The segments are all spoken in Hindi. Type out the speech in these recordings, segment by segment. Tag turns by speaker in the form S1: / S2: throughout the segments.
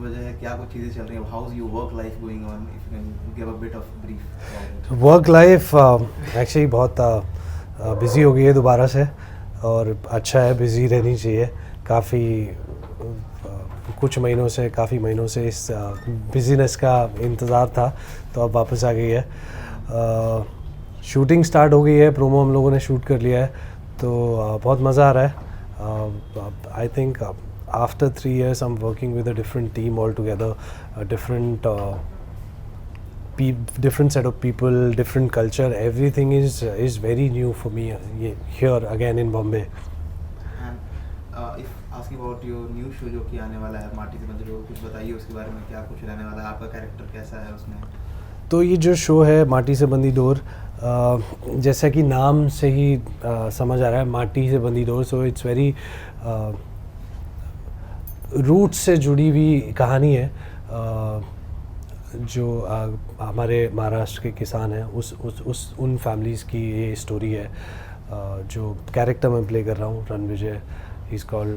S1: वजह है, क्या कुछ चीज़ें चल रही हैं, how is your work life going on, if you can give a bit of brief.
S2: Work life actually बहुत बिज़ी हो गई है दोबारा से, और अच्छा है, बिज़ी रहनी चाहिए। काफ़ी कुछ महीनों से, काफ़ी महीनों से इस बिज़ीनेस का इंतज़ार था, तो अब वापस आ गई है। शूटिंग स्टार्ट हो गई है, प्रोमो हम लोगों ने शूट कर लिया है, तो बहुत मज़ा आ रहा है। I think after 3 years I'm working with a different team altogether, a different set of people, different culture. Everything is very new for me here again in Bombay.
S1: And if asking about your new show जो कि आने वाला है, माटी से बंदर, कुछ बताइए उसके बारे में, क्या कुछ रहने वाला है, आपका कैरेक्टर कैसा है उसमें।
S2: तो ये जो शो है माटी से बंदी डोर, जैसा कि नाम से ही समझ आ रहा है, माटी से बंदी डोर, सो इट्स वेरी रूट से जुड़ी हुई कहानी है। जो हमारे महाराष्ट्र के किसान हैं, उस उन फैमिलीज़ की ये स्टोरी है। जो कैरेक्टर मैं प्ले कर रहा हूँ, रणविजय, इज़ कॉल्ड,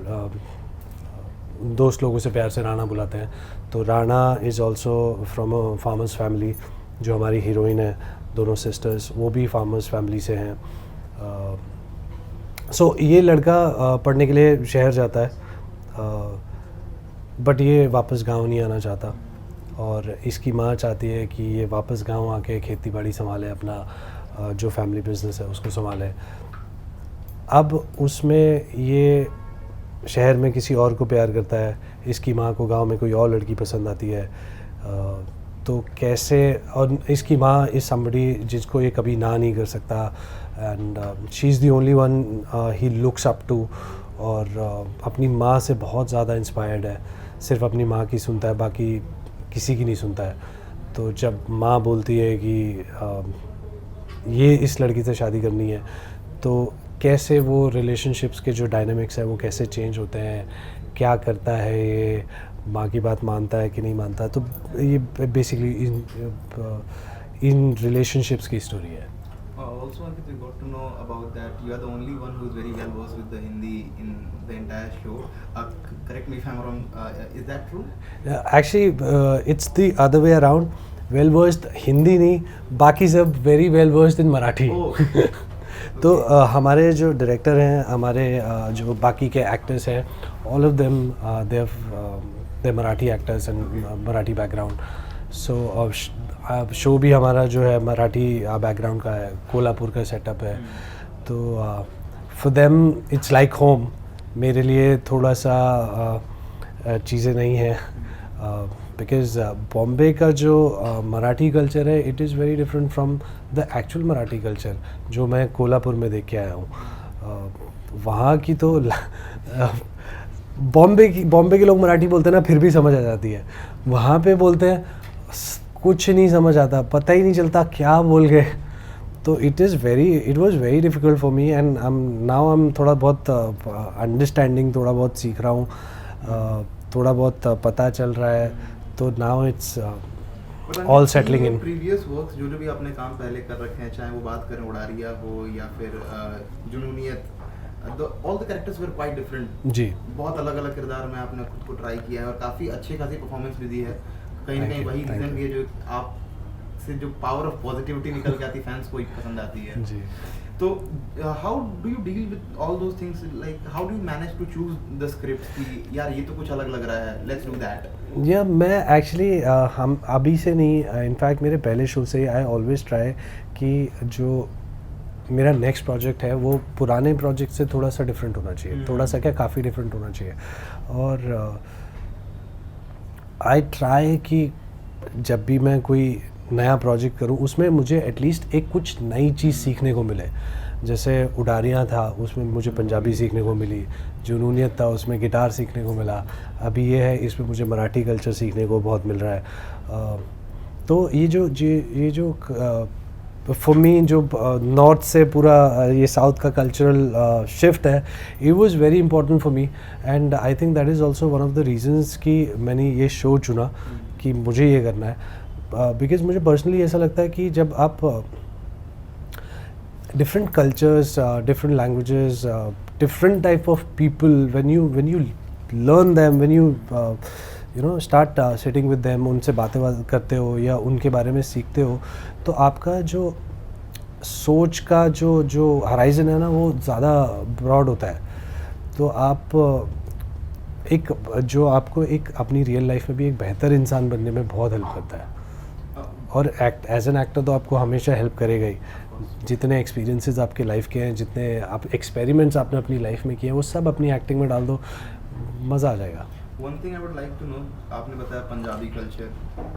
S2: दोस्त लोगों से प्यार से राणा बुलाते हैं। तो Rana is also from a farmers family. जो हमारी हीरोइन है, दोनों सिस्टर्स, वो भी फार्मर्स फैमिली से हैं। सो ये लड़का पढ़ने के लिए शहर जाता है, बट ये वापस गांव नहीं आना चाहता, और इसकी माँ चाहती है कि ये वापस गांव आके खेती बाड़ी संभाले, अपना जो फैमिली बिजनेस है उसको संभाले। अब उसमें ये शहर में किसी और को प्यार करता है, इसकी माँ को गांव में कोई और लड़की पसंद आती है। तो कैसे, और इसकी माँ इज़ समबडी जिसको ये कभी ना नहीं कर सकता, and she is the only one he looks up to, और अपनी माँ से बहुत ज़्यादा इंस्पायर्ड है। सिर्फ अपनी माँ की सुनता है, बाकी किसी की नहीं सुनता है। तो जब माँ बोलती है कि ये इस लड़की से शादी करनी है, तो कैसे वो रिलेशनशिप्स के जो डायनामिक्स है वो कैसे चेंज होते हैं, क्या करता है ये, माँ की बात मानता है कि नहीं मानता। तो ये बेसिकली इन रिलेशनशिप्स की स्टोरी है।
S1: Also, Ankit, we got to know about that you are the only one who is very well versed with the Hindi in the entire show. Correct me if I'm wrong. Is that true?
S2: Actually, it's the other way around. Well versed Hindi नहीं, बाकी सब very well versed in Marathi.
S1: Oh.
S2: तो हमारे जो डायरेक्टर हैं, हमारे जो बाकी के एक्टर्स हैं, all of them they Marathi actors and Marathi background. So show भी हमारा जो है मराठी बैकग्राउंड का है, कोल्हापुर का सेटअप है। तो for them it's like home. मेरे लिए थोड़ा सा चीज़ें नहीं हैं, बिकॉज बॉम्बे का जो मराठी कल्चर है, it is very different from the actual Marathi culture जो मैं कोल्हापुर में देख के आया हूँ। वहाँ की तो बॉम्बे के लोग मराठी बोलते हैं ना, फिर भी समझ आ जाती है। वहाँ पे बोलते हैं, कुछ नहीं समझ आता, पता ही नहीं चलता क्या बोल गए। तो it was very difficult for me, and now I am थोड़ा बहुत अंडरस्टैंडिंग, थोड़ा बहुत सीख रहा हूँ, थोड़ा बहुत पता चल रहा है। तो now it's all settling in.
S1: Previous works जो भी आपने काम पहले कर रखे हैं, चाहे वो बात करें उड़ारिया हो या फिर Junooniyat, all the characters were quite different.
S2: जी,
S1: बहुत अलग अलग किरदार में आपने खुद को ट्राई किया है और काफ़ी अच्छी खासी परफॉर्मेंस भी दी है। कहीं ना कहीं वही रीज़न भी है जो आप से जो पावर ऑफ पॉजिटिविटी निकल के आती है, फैंस को ही पसंद आती है।
S2: जी।
S1: तो how do you deal with all those things, like how do you manage to choose the script कि यार ये तो कुछ अलग लग रहा है, लेट्स डू दैट।
S2: या मैं एक्चुअली हम अभी से नहीं, इनफैक्ट मेरे पहले शो से ही आई ऑलवेज ट्राई कि जो मेरा नेक्स्ट प्रोजेक्ट है वो पुराने प्रोजेक्ट से थोड़ा सा डिफरेंट होना चाहिए, थोड़ा सा क्या, काफ़ी डिफरेंट होना चाहिए। और आई ट्राई कि जब भी मैं कोई नया प्रोजेक्ट करूं, उसमें मुझे एटलीस्ट एक कुछ नई चीज़ सीखने को मिले। जैसे उड़ारियाँ था, उसमें मुझे पंजाबी सीखने को मिली। जुनूनियत था, उसमें गिटार सीखने को मिला। अभी ये है, इसमें मुझे मराठी कल्चर सीखने को बहुत मिल रहा है। तो ये जो फॉर मी जो नॉर्थ से पूरा ये साउथ का कल्चरल शिफ्ट है, it was very important for me, and I think that is also one of the reasons कि मैंने ये शो चुना कि मुझे ये करना है। बिकॉज मुझे पर्सनली ऐसा लगता है कि जब आप different cultures, different languages, different type of people, when you learn them, when you start sitting with them, उनसे बातें करते हो या उनके बारे में सीखते हो, तो आपका जो सोच का जो हराइजन है ना वो ज़्यादा ब्रॉड होता है। तो आप एक जो आपको एक अपनी रियल लाइफ में भी एक बेहतर इंसान बनने में बहुत हेल्प करता है। और एज एन एक्टर तो आपको हमेशा हेल्प करेगा ही। जितने एक्सपीरियंसेस आपके लाइफ के हैं, जितने आप एक्सपेरिमेंट्स आपने अपनी लाइफ में किए हैं, वो सब अपनी एक्टिंग में डाल दो, मज़ा आ जाएगा।
S1: One thing I would like to know, आपने बताया Punjabi culture,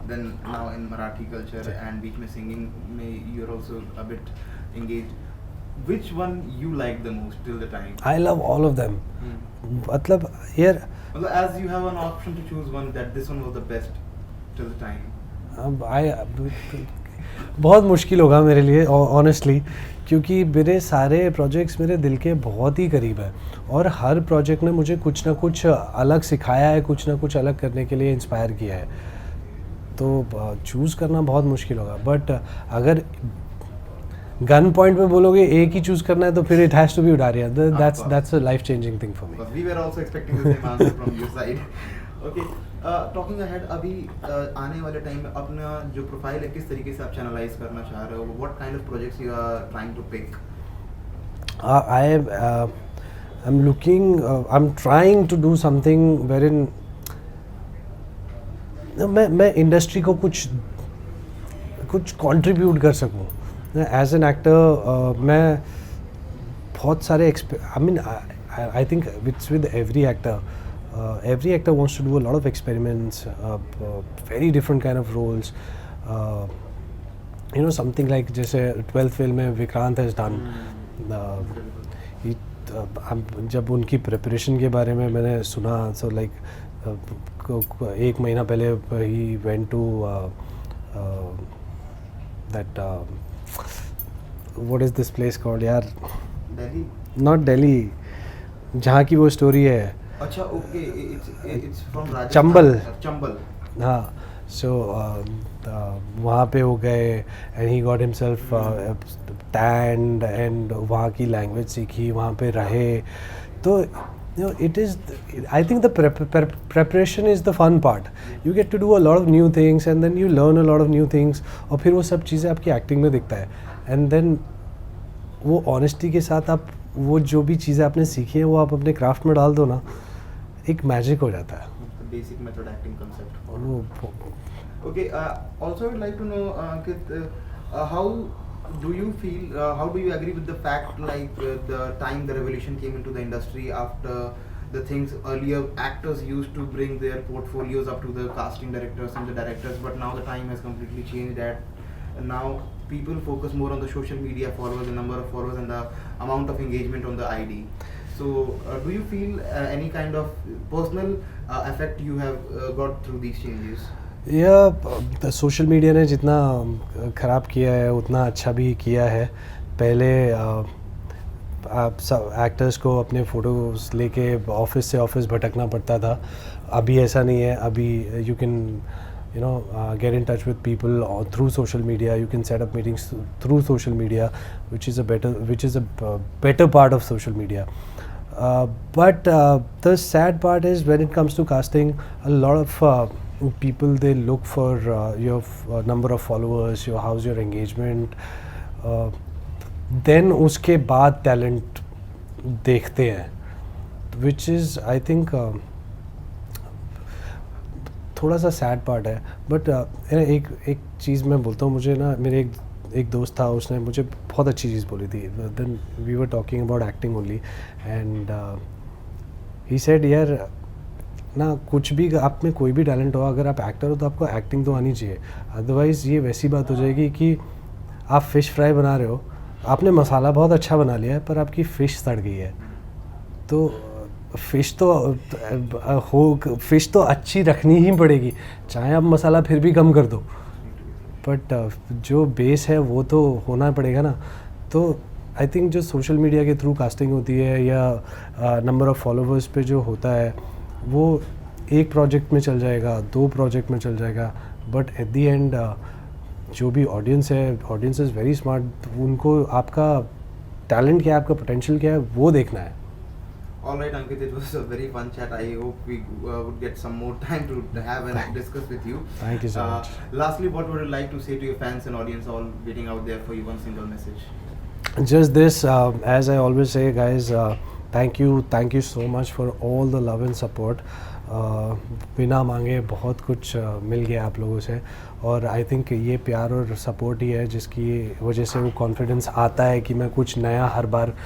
S1: then now in Marathi culture and बीच में सिंगिंग में you are also a bit engaged. Which one you like the most till the time?
S2: I love all of them. मतलब यार
S1: मतलब as you have an option to choose one that this one was the best till the time.
S2: बहुत मुश्किल होगा मेरे लिए ऑनेस्टली, क्योंकि मेरे सारे प्रोजेक्ट्स मेरे दिल के बहुत ही करीब है और हर प्रोजेक्ट ने मुझे कुछ ना कुछ अलग सिखाया है, कुछ ना कुछ अलग करने के लिए इंस्पायर किया है। तो चूज़ करना बहुत मुश्किल होगा, बट अगर गन पॉइंट में बोलोगे एक ही चूज़ करना है तो फिर it has to be Udaariyaan. That's a life changing thing for me.
S1: We were also expecting the same answer from your side. Okay, talking ahead, अभी आने वाले टाइम में अपना जो प्रोफाइल है किस तरीके से आप चैनलाइज करना चाह रहे हो? What kind of projects you are trying to pick?
S2: I'm trying to do something wherein मैं इंडस्ट्री को कुछ कंट्रीब्यूट कर सकूं। एज एन एक्टर मैं बहुत सारे I think it's with every actor. Every actor wants to do a lot of experiments, very different kind of roles. Something like जैसे 12th film में विक्रांत has done. जब उनकी प्रिपरेशन के बारे में मैंने सुना, so like एक महीना पहले he went to that what is this place called यार?
S1: Delhi?
S2: Not Delhi, जहाँ की वो स्टोरी है।
S1: अच्छा, okay, it's from Rajasthan. Chambal.
S2: हाँ, सो वहाँ पे हो गए and he got himself stand and वहाँ की लैंग्वेज सीखी, वहाँ पे रहे। तो it is, I think the preparation is the fun part. You get to do a lot of new things and then you learn a lot of new things, और फिर वो सब चीज़ें आपकी एक्टिंग में दिखता है। एंड देन वो ऑनेस्टी के साथ आप वो जो भी चीज़ें आपने सीखी हैं वो आप अपने क्राफ्ट में डाल दो ना, एक मैजिक हो जाता है।
S1: Basic method acting concept. Okay, also I would like to know कि हाउ do you feel, how do you agree with the fact like the time the revolution came into the industry after the things earlier actors used to bring their portfolios up to the casting directors and the directors, but now the time has completely changed that now people focus more on the social media followers, the number of followers and the amount of engagement on the ID. So do you feel any kind of personal effect you have got through these changes?
S2: या सोशल मीडिया ने जितना ख़राब किया है उतना अच्छा भी किया है। पहले आप सब एक्टर्स को अपने फ़ोटोज़ लेके ऑफिस से ऑफिस भटकना पड़ता था, अभी ऐसा नहीं है। अभी you can get in touch with people through social media. You can set up meetings through social media, which is a better part of social media. But the sad part is when it comes to casting, a lot of people, they look for your number of followers, how's your engagement, then उसके बाद talent देखते हैं, which is I think थोड़ा सा सैड पार्ट है। बट एक चीज़ मैं बोलता हूँ, मुझे ना मेरे एक दोस्त था, उसने मुझे बहुत अच्छी चीज़ बोली थी। Then we were talking about acting only and he said यार ना, कुछ भी आप में कोई भी टैलेंट हो, अगर आप एक्टर हो तो आपको एक्टिंग तो आनी चाहिए। अदरवाइज़ ये वैसी बात हो जाएगी कि आप फ़िश फ्राई बना रहे हो, आपने मसाला बहुत अच्छा बना लिया है पर आपकी फ़िश सड़ गई है, तो फ़िश तो अच्छी रखनी ही पड़ेगी, चाहे आप मसाला फिर भी कम कर दो, बट जो बेस है वो तो होना पड़ेगा ना। तो आई थिंक जो सोशल मीडिया के थ्रू कास्टिंग होती है या नंबर ऑफ़ फॉलोवर्स पे जो होता है, वो एक प्रोजेक्ट में चल जाएगा, 2 प्रोजेक्ट में चल जाएगा, बट एट दी एंड जो भी ऑडियंस है, ऑडियंस इज़ वेरी स्मार्ट, उनको आपका टैलेंट क्या है, आपका पोटेंशियल क्या है, वो देखना है।
S1: All right, Ankit, it was a very fun chat. I hope we would get some more time to have and discuss with you.
S2: Thank you so much.
S1: Lastly, what would you like to say to your fans and audience all waiting out there for you? One single message.
S2: Just this, as I always say, guys, thank you so much for all the love and support. बिना मांगे बहुत कुछ मिल गया आप लोगों से, और आई थिंक ये प्यार और सपोर्ट ही है जिसकी वजह से वो कॉन्फिडेंस आता है कि मैं कुछ नया हर बार